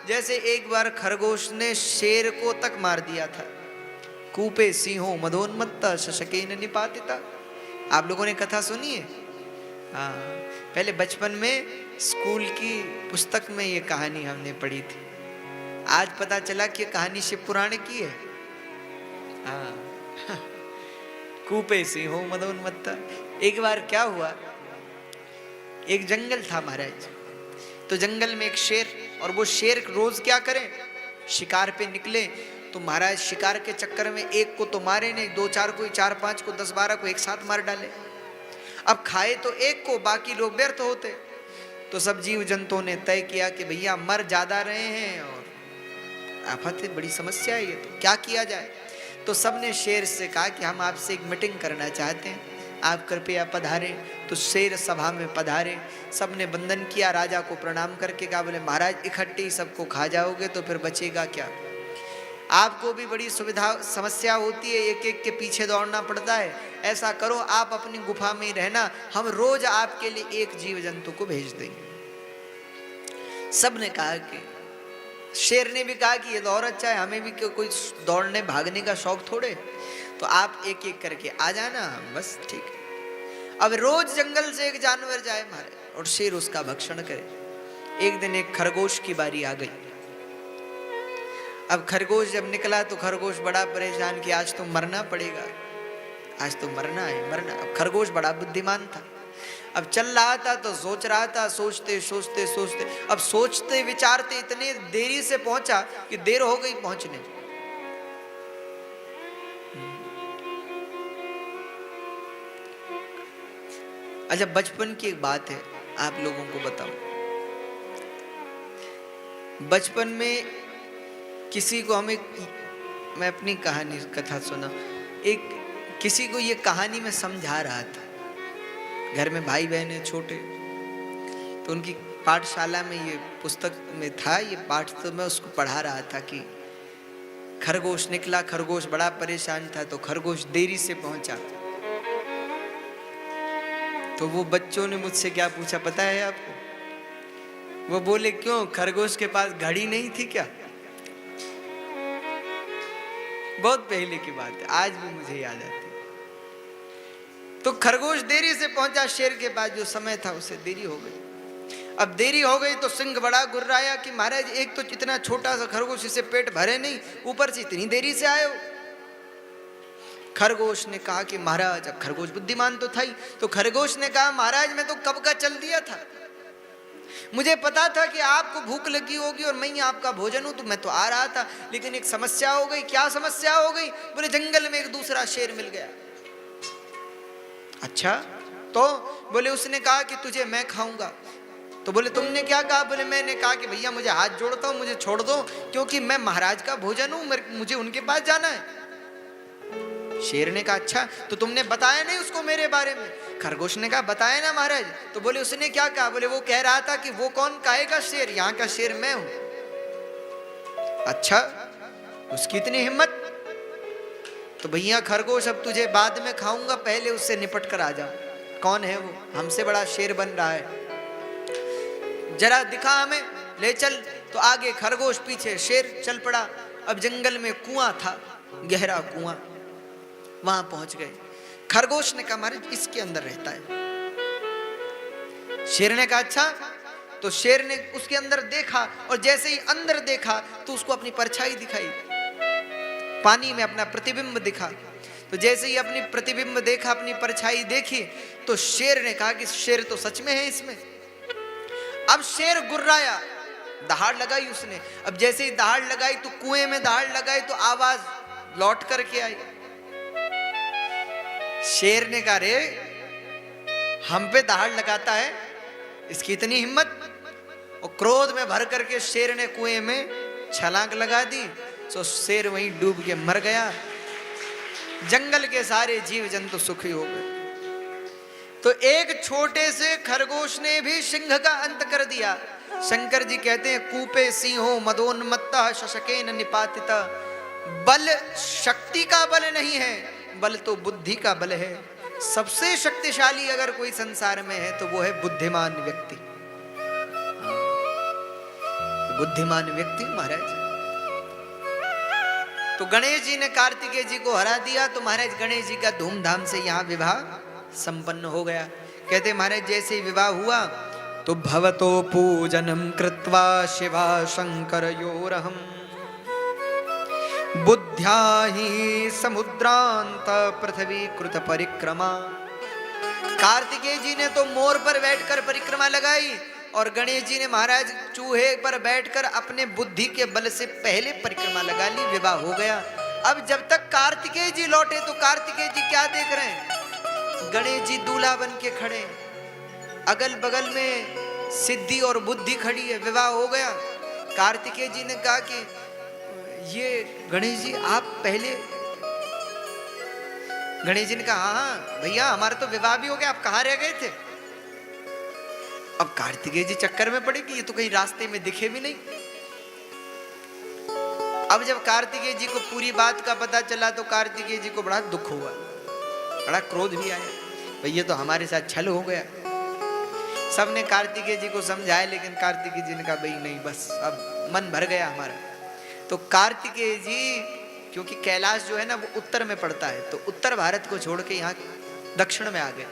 जैसे एक बार खरगोश ने शेर को तक मार दिया था। कूपे सिंहो मदोन्मत्ता शशकेन निपातिता। आप लोगों ने कथा सुनी है? हाँ, पहले बचपन में स्कूल की पुस्तक में ये कहानी हमने पढ़ी थी। आज पता चला कि कहानी शिव पुराण की है। हाँ कूपे सिंहो मदोन्मत्ता। एक बार क्या हुआ, एक जंगल था महाराज, तो जंगल में एक शेर, और वो शेर रोज क्या करे, शिकार पे निकले। तो महाराज शिकार के चक्कर में एक को तो मारे नहीं, दो चार को, चार पांच को, 10-12 को एक साथ मार डाले। अब खाए तो एक को, बाकी लोग व्यर्थ होते। तो सब जीव जंतुओं ने तय किया कि भैया मर ज्यादा रहे हैं और आफत है, बड़ी समस्या है ये, तो क्या किया जाए। तो सबने शेर से कहा कि हम आपसे एक मीटिंग करना चाहते हैं, आप कृपया पधारे। तो शेर सभा में पधारे, सबने वंदन किया, राजा को प्रणाम करके कहा, बोले महाराज इकट्ठे ही सबको खा जाओगे तो फिर बचेगा क्या, आपको भी बड़ी सुविधा समस्या होती है, एक एक के पीछे दौड़ना पड़ता है। ऐसा करो आप अपनी गुफा में ही रहना, हम रोज आपके लिए एक जीव जंतु को भेज देंगे। सबने कहा कि, शेर ने भी कहा कि ये तो और अच्छा है, हमें भी कोई दौड़ने भागने का शौक थोड़े, तो आप एक एक करके आ जाना, बस ठीक है। अब रोज जंगल से एक जानवर जाए मारे और शेर उसका भक्षण करे। एक दिन एक खरगोश की बारी आ गई। अब खरगोश जब निकला तो खरगोश बड़ा परेशान कि आज तो मरना पड़ेगा, आज तो मरना है, मरना। अब खरगोश बड़ा बुद्धिमान था, अब चल रहा था तो सोच रहा था, सोचते सोचते सोचते, अब सोचते विचारते इतने देरी से पहुंचा कि देर हो गई पहुंचने। अच्छा, बचपन की एक बात है, आप लोगों को बताऊं। बचपन में किसी को मैं अपनी कहानी कथा सुना, एक किसी को ये कहानी में समझा रहा था। घर में भाई बहन है छोटे, तो उनकी पाठशाला में ये पुस्तक में था ये पाठ, तो मैं उसको पढ़ा रहा था कि खरगोश निकला, खरगोश बड़ा परेशान था, तो खरगोश देरी से पहुंचा। तो वो बच्चों ने मुझसे क्या पूछा पता है आपको? वो बोले क्यों, खरगोश के पास घड़ी नहीं थी क्या? बहुत पहले की बात है, आज भी मुझे याद आती है। तो खरगोश देरी से पहुंचा शेर के पास, जो समय था उसे देरी हो गई। अब देरी हो गई तो सिंह बड़ा गुर्राया कि महाराज एक तो इतना छोटा सा खरगोश, इसे पेट भरे नहीं, ऊपर से इतनी देरी से आए हो। खरगोश ने कहा कि महाराज, अब खरगोश बुद्धिमान तो था ही, तो खरगोश ने कहा महाराज मैं तो कब का चल दिया था, मुझे पता था कि आपको भूख लगी होगी और मैं ही आपका भोजन हूं, तो मैं तो आ रहा था, लेकिन एक समस्या हो गई। क्या समस्या हो गई? बोले जंगल में एक दूसरा शेर मिल गया। अच्छा, तो बोले उसने कहा कि तुझे मैं खाऊंगा। तो बोले तुमने क्या कहा? बोले मैंने कहा कि भैया मुझे हाथ जोड़ता हूं, मुझे छोड़ दो, क्योंकि मैं महाराज का भोजन हूं, मुझे उनके पास जाना है। शेर ने कहा अच्छा, तो तुमने बताया नहीं उसको मेरे बारे में? खरगोश ने कहा बताया ना महाराज। तो बोले उसने क्या कहा? बोले वो कह रहा था कि वो कौन कहेगा शेर, यहाँ का शेर मैं हूं। अच्छा, उसकी इतनी हिम्मत? तो भैया खरगोश अब तुझे बाद में खाऊंगा, पहले उससे निपट कर आ जा। कौन है वो? हमसे बड़ा शेर बन रहा है, जरा दिखा हमें, ले चल। तो आगे खरगोश, पीछे शेर चल पड़ा। अब जंगल में कुआं था, गहरा कुआं, वहां पहुंच गए। खरगोश ने कहा महाराज इसके अंदर रहता है। शेर ने कहा अच्छा। तो शेर ने उसके अंदर देखा, और जैसे ही अंदर देखा तो उसको अपनी परछाई दिखाई, पानी में अपना प्रतिबिंब दिखा। तो जैसे ही अपनी प्रतिबिंब देखा, अपनी परछाई देखी, तो शेर ने कहा कि शेर तो सच में है इसमें। अब शेर गुर्राया, दहाड़ लगाई उसने। अब जैसे ही दहाड़ लगाई तो कुएं में दहाड़ लगाई तो आवाज लौट करके आई। शेर ने कहा रे, हम पे दहाड़ लगाता है, इसकी इतनी हिम्मत। और क्रोध में भर करके शेर ने कुएं में छलांग लगा दी, तो शेर वहीं डूब के मर गया। जंगल के सारे जीव जंतु सुखी हो गए। तो एक छोटे से खरगोश ने भी सिंह का अंत कर दिया। शंकर जी कहते हैं कूपे सिंहो मदोन्मत्ता शशकेन निपातिता। बल शक्ति का बल नहीं है, बल तो बुद्धि का बल है। सबसे शक्तिशाली अगर कोई संसार में है तो वो है बुद्धिमान व्यक्ति। बुद्धिमान व्यक्ति हूं महाराज। तो गणेश जी ने कार्तिकेय जी को हरा दिया, तो महाराज गणेश जी का धूमधाम से यहाँ विवाह संपन्न हो गया। कहते महाराज जैसे ही विवाह हुआ तो भवतो पूजनम कृत्वा शिवा शंकर योरहम बुद्ध्या ही समुद्रांत पृथ्वी कृत परिक्रमा। कार्तिकेय जी ने तो मोर पर बैठकर परिक्रमा लगाई और गणेश जी ने महाराज चूहे पर बैठकर अपने बुद्धि के बल से पहले परिक्रमा लगा ली, विवाह हो गया। अब जब तक कार्तिकेय जी लौटे तो कार्तिकेय जी क्या देख रहे हैं, गणेश जी दूल्हा बन के खड़े, अगल बगल में सिद्धि और बुद्धि खड़ी है, विवाह हो गया। कार्तिकेय जी ने कहा कि ये गणेश जी आप पहले, गणेश जी ने कहा हाँ भैया हमारा तो विवाह भी हो गया, आप कहाँ रह गए थे। अब कार्तिकेय जी चक्कर में पड़े कि ये तो कहीं रास्ते में दिखे भी नहीं। अब जब कार्तिकेय जी को पूरी बात का पता चला तो कार्तिकेय जी को बड़ा दुख हुआ, बड़ा क्रोध भी आया, भैया तो हमारे साथ छल हो गया। सबने कार्तिकेय जी को समझाया लेकिन कार्तिकेय जी ने कहा भाई नहीं, बस अब मन भर गया हमारा। तो कार्तिकेय जी, क्योंकि कैलाश जो है ना वो उत्तर में पड़ता है, तो उत्तर भारत को छोड़ के यहाँ दक्षिण में आ गए।